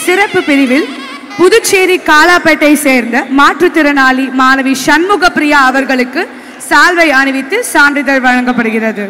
சிறப்பு பிரிவில் புதுச்சேரி காலாப்பேட்டை சேர்ந்த மாற்றுத்திறனாளி மாணவி சண்முகப்பிரியா அவர்களுக்கு சால்வை அணிவித்து சான்றிதழ் வழங்கப்படுகிறது.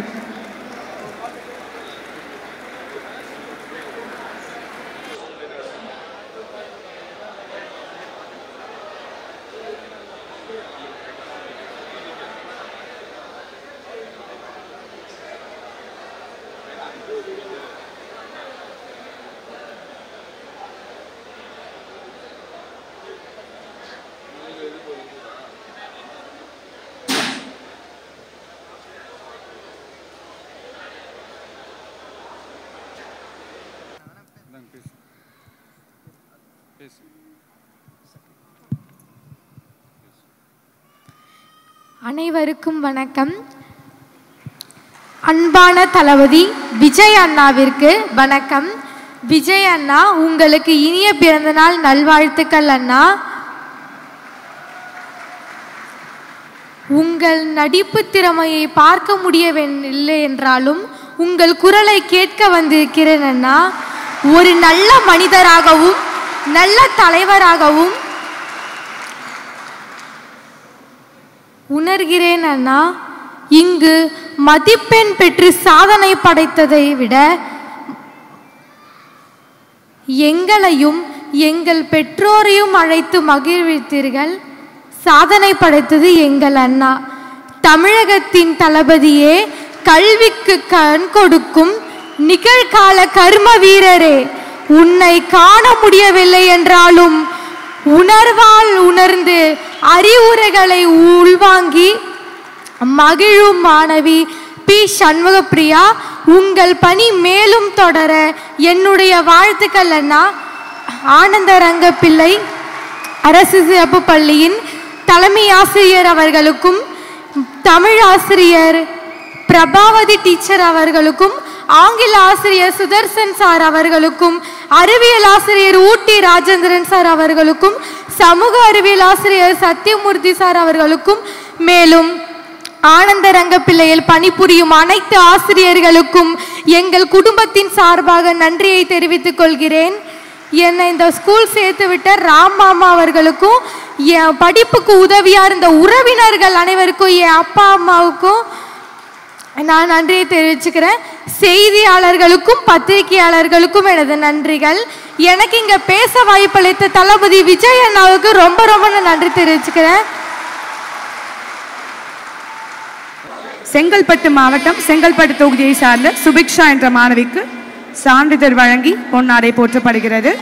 அனைவருக்கும் வணக்கம். அன்பான தளபதி விஜய் அண்ணாவிற்கு வணக்கம். விஜய் அண்ணா, உங்களுக்கு இனிய பிறந்தநாள் நல்வாழ்த்துக்கள் அண்ணா. உங்கள் நடிப்பு திறமையை பார்க்க முடியவில்லை என்றாலும் உங்கள் குரலை கேட்க வந்திருக்கிறேன் அண்ணா. ஒரு நல்ல மனிதராகவும் நல்ல தலைவராகவும் உணர்கிறேன் அண்ணா. இங்கு மதிப்பெண் பெற்று சாதனை படைத்ததை விட எங்களையும் எங்கள் பெற்றோரையும் அழைத்து மகிழ்வித்தீர்கள். சாதனை படைத்தது எங்கள் அண்ணா. தமிழகத்தின் தளபதியே, கல்விக்கு கண் கொடுக்கும் நிகழ்கால கர்ம வீரரே, உன்னை காண முடியவில்லை என்றாலும் உணர்வால் உணர்ந்து அறிவுரைகளை உள்வாங்கி மகிழும் மாணவி பி. சண்முகப்பிரியா, உங்கள் பணி மேலும் தொடர என்னுடைய வாழ்த்துக்கள் அண்ணா. ஆனந்தரங்கப்பிள்ளை அரசு சிறப்பு பள்ளியின் தலைமை ஆசிரியர் அவர்களுக்கும், தமிழ் ஆசிரியர் பிரபாவதி டீச்சர் அவர்களுக்கும், ஆங்கில ஆசிரியர் சுதர்சன் சார் அவர்களுக்கும், அறிவியல் ஆசிரியர் ஊட்டி ராஜேந்திரன் சார் அவர்களுக்கும், சமூக அறிவியல் ஆசிரியர் சத்தியமூர்த்தி சார் அவர்களுக்கும், மேலும் ஆனந்தரங்கப்பிள்ளையில் பணிபுரியும் அனைத்து ஆசிரியர்களுக்கும் எங்கள் குடும்பத்தின் சார்பாக நன்றியை தெரிவித்துக் கொள்கிறேன். என்னை இந்த ஸ்கூல் சேர்த்து விட்ட ராம் மாமா அவர்களுக்கும், என் படிப்புக்கு உதவியாக இருந்த உறவினர்கள் அனைவருக்கும், என் அப்பா அம்மாவுக்கும் நான் நன்றியை தெரிவிச்சுக்கிறேன். செய்தியாளர்களுக்கும் பத்திரிகையாளர்களுக்கும் எனது நன்றிகள். எனக்கு இங்கே பேச வாய்ப்பளித்த தளபதி விஜய் அண்ணாவுக்கு ரொம்ப ரொம்ப நன்றி தெரிவிச்சுக்கிறேன். செங்கல்பட்டு மாவட்டம் செங்கல்பட்டு தொகுதியை சார்ந்த சுபிக்ஷா என்ற மாணவிக்கு சான்றிதழ் வழங்கி பொன்னாடை போற்றப்படுகிறது.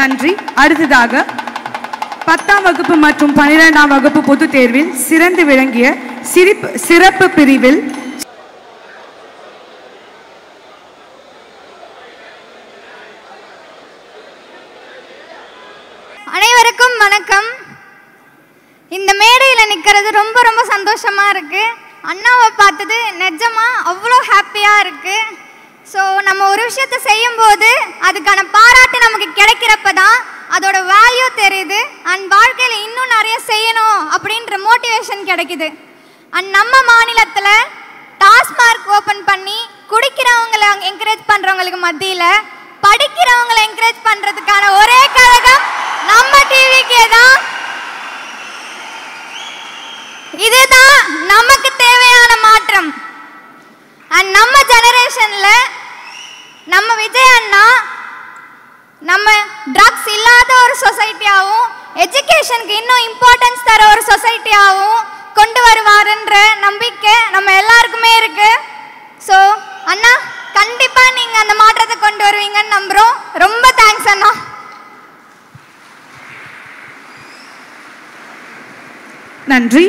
நன்றி. அடுத்ததாக 10ஆம் வகுப்பு மற்றும் 12ஆம் வகுப்பு பொதுத் தேர்வில் சிறந்து விளங்கிய சிறப்பு பிரிவில் அனைவருக்கும் வணக்கம். இந்த மேடையில் நிற்கிறது ரொம்ப ரொம்ப சந்தோஷமா இருக்கு. அண்ணாவை பார்த்தது நிஜமா அவ்வளோ ஹாப்பியா இருக்கு. ஸோ நம்ம ஒரு விஷயத்தை செய்யும்போது அதுக்கான பாராட்டு நமக்கு கிடைக்கிறப்ப தான் அதோட வேல்யூ தெரியுது. அண்ட் வாழ்க்கையில் இன்னும் நிறைய செய்யணும் அப்படின்ற மோட்டிவேஷன் கிடைக்குது. அண்ட் நம்ம மாநிலத்தில் டாஸ்மார்க் ஓப்பன் பண்ணி குடிக்கிறவங்களை என்கரேஜ் பண்ணுறவங்களுக்கு மத்தியில் படிக்கிறவங்களை என்கரேஜ் பண்ணுறதுக்கான ஒரே கழகம் நம்ம டிவிக்கே தான். இதுதான் நமக்கு தேவையான மாற்றம். அண்ட் நம்ம ஜெனரேஷனில் நம்ம விஜய் அண்ணா நம்ம ட்ரக்ஸ் இல்லாத ஒரு சொசைட்டியாகவும் எஜுகேஷனுக்கு இன்னும் இம்பார்ட்டன்ஸ் தர ஒரு சொசைட்டியாகவும் கொண்டு வருவாருன்ற நம்பிக்கை நம்ம எல்லாருக்குமே இருக்கு. ஸோ அண்ணா, கண்டிப்பாக நீங்கள் அந்த மாற்றத்தை கொண்டு வருவீங்கன்னு நம்புகிறோம். ரொம்ப தேங்க்ஸ் அண்ணா. நன்றி.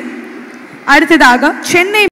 அடுத்ததாக சென்னை